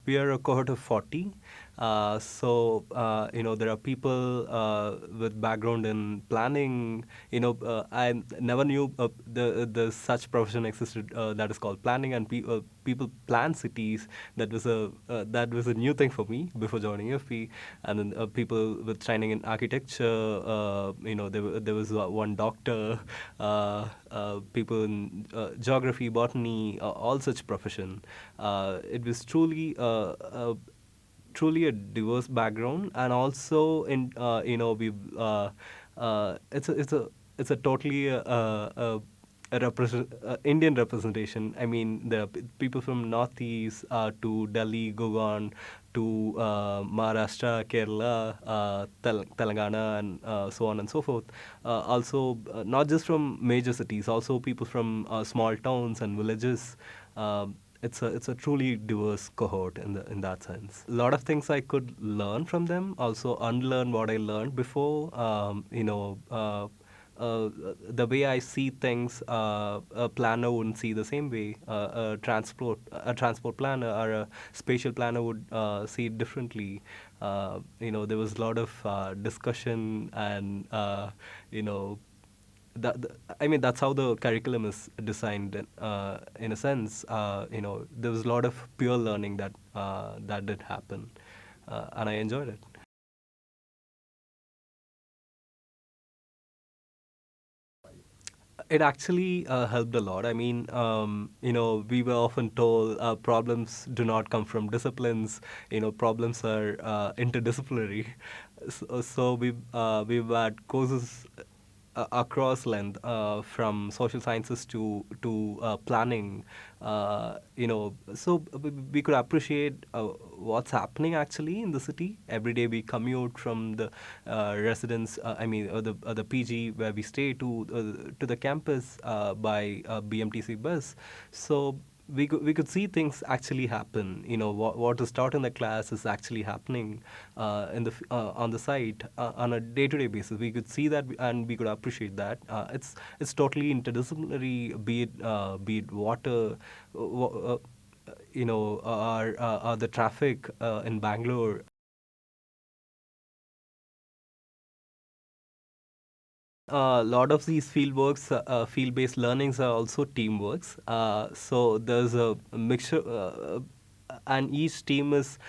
we are a cohort of 40. There are people with background in planning. I never knew the such profession existed that is called planning, and people plan cities. That was a new thing for me before joining UFP. And then people with training in architecture. There was one doctor, people in geography, botany, all such profession. It was truly a diverse background, and also in we it's a totally Indian representation. I mean, there are people from Northeast to Delhi, Gurgaon, to Maharashtra, Kerala, Telangana, and so on and so forth. Also, not just from major cities, also people from small towns and villages. It's a truly diverse cohort in that sense. A lot of things I could learn from them. Also unlearn what I learned before. The way I see things, a planner wouldn't see the same way. A transport planner or a spatial planner would see it differently. There was a lot of discussion, and I mean, that's how the curriculum is designed. In a sense, there was a lot of pure learning that did happen, and I enjoyed it. It actually helped a lot. I mean, we were often told problems do not come from disciplines. Problems are interdisciplinary. So we've had courses across length, from social sciences to planning. We could appreciate what's happening actually in the city. Every day we commute from the residence, the PG where we stay to the campus by BMTC bus. So we could see things actually happen. What is taught in the class is actually happening on the site on a day-to-day basis. We could see that, and we could appreciate that. It's totally interdisciplinary. Be it water, or the traffic in Bangalore. A lot of these field-based learnings are also teamworks. So there's a mixture, and each team is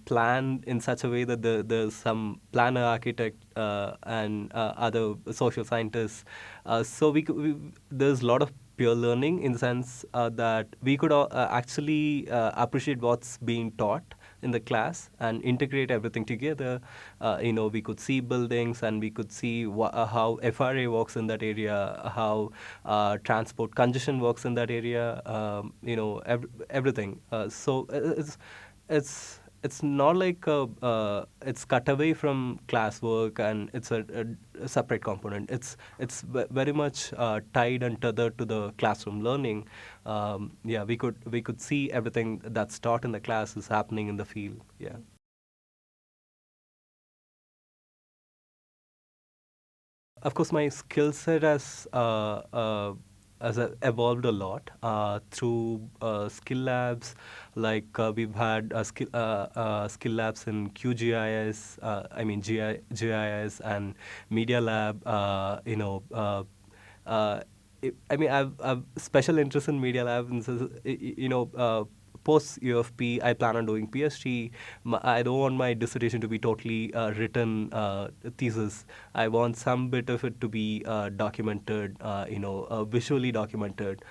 planned in such a way that there's some planner, architect, and other social scientists. There's a lot of peer learning in the sense that we could actually appreciate what's being taught in the class and integrate everything together. We could see buildings, and we could see how FRA works in that area, how transport congestion works in that area. Everything. It's not like it's cut away from classwork, and it's a separate component. It's very much tied and tethered to the classroom learning. Yeah, we could see everything that's taught in the class is happening in the field. Yeah. Of course, my skill set has evolved a lot through skill labs. Like we've had skill labs in QGIS, GIS and Media Lab. I've special interest in Media Lab, and so, post UFP, I plan on doing PhD. I don't want my dissertation to be totally written thesis. I want some bit of it to be documented, visually documented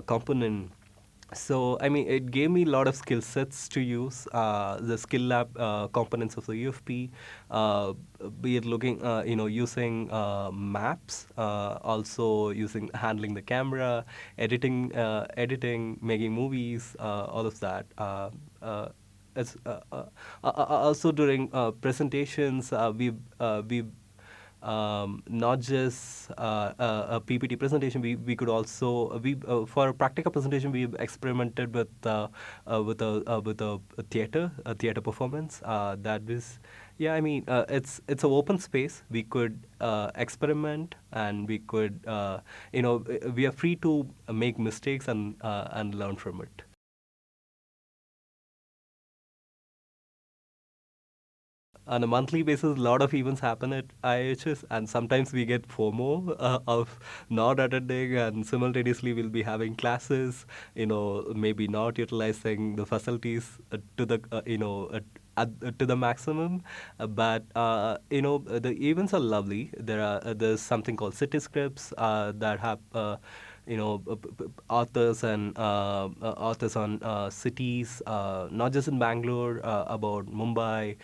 component. So, I mean, it gave me a lot of skill sets to use. The skill lab components of the UFP, be it using maps, also using handling the camera, editing, making movies, all of that. Also during presentations, we not just a PPT presentation. We could also we for a practical presentation we experimented with a theater performance that was. Yeah, I mean, it's an open space. We could experiment, and we could we are free to make mistakes and learn from it. on a monthly basis, a lot of events happen at IIHS, and sometimes we get FOMO of not attending, and simultaneously we'll be having classes, maybe not utilizing the facilities to the, to the maximum. But the events are lovely. There's something called city scripts that have authors and authors on cities, not just in Bangalore, about Mumbai,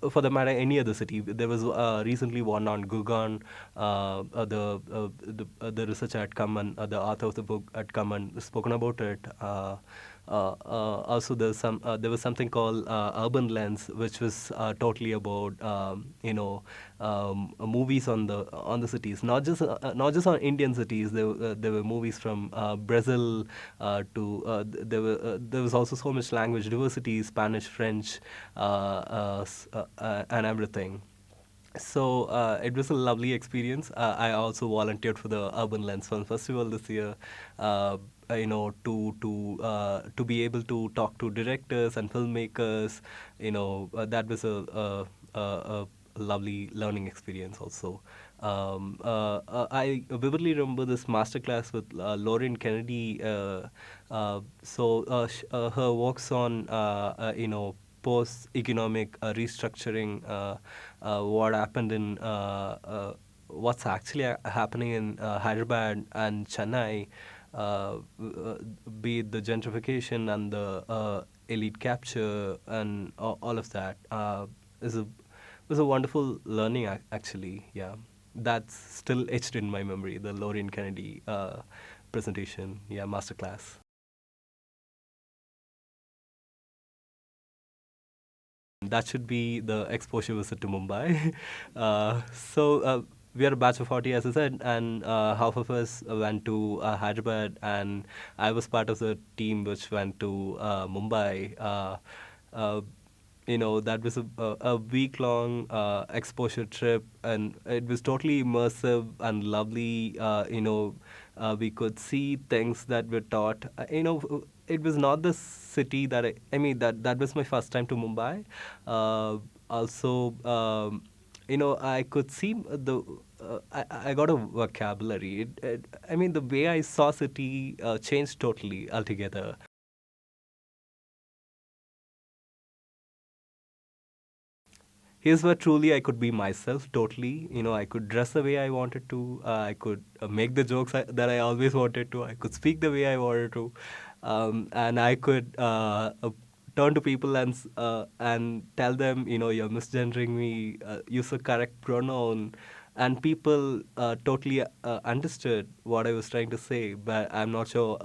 for the matter, any other city. There was recently one on Gurgaon. The researcher had come, and the author of the book had come and spoken about it. Also, there was something called Urban Lens, which was totally about movies on the cities, not just on Indian cities. There were movies from Brazil there was also so much language diversity, Spanish, French, and everything. So it was a lovely experience. I also volunteered for the Urban Lens Film Festival this year. To be able to talk to directors and filmmakers. That was a lovely learning experience also. I vividly remember this masterclass with Lauren Kennedy. Her works on post-economic restructuring, what happened in what's actually happening in Hyderabad and Chennai, be it the gentrification and the elite capture and all of that. Is a was a wonderful learning actually. Yeah, that's still etched in my memory. The Lauren Kennedy presentation. Yeah, masterclass. That should be the exposure visit to Mumbai. We are a batch of 40, as I said, and half of us went to Hyderabad, and I was part of the team which went to Mumbai. Uh, that was a week long exposure trip, and it was totally immersive and lovely. We could see things that were taught. It was not the city that I mean, that was my first time to Mumbai. Also, I could see I got a vocabulary. I mean, the way I saw city changed totally altogether. Here's where truly I could be myself totally. I could dress the way I wanted to. I could make the jokes that I always wanted to. I could speak the way I wanted to. And I could turn to people and tell them, you're misgendering me, use the correct pronoun. And people totally understood what I was trying to say, but I'm not sure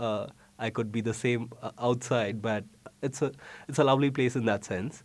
I could be the same outside. But it's a lovely place in that sense.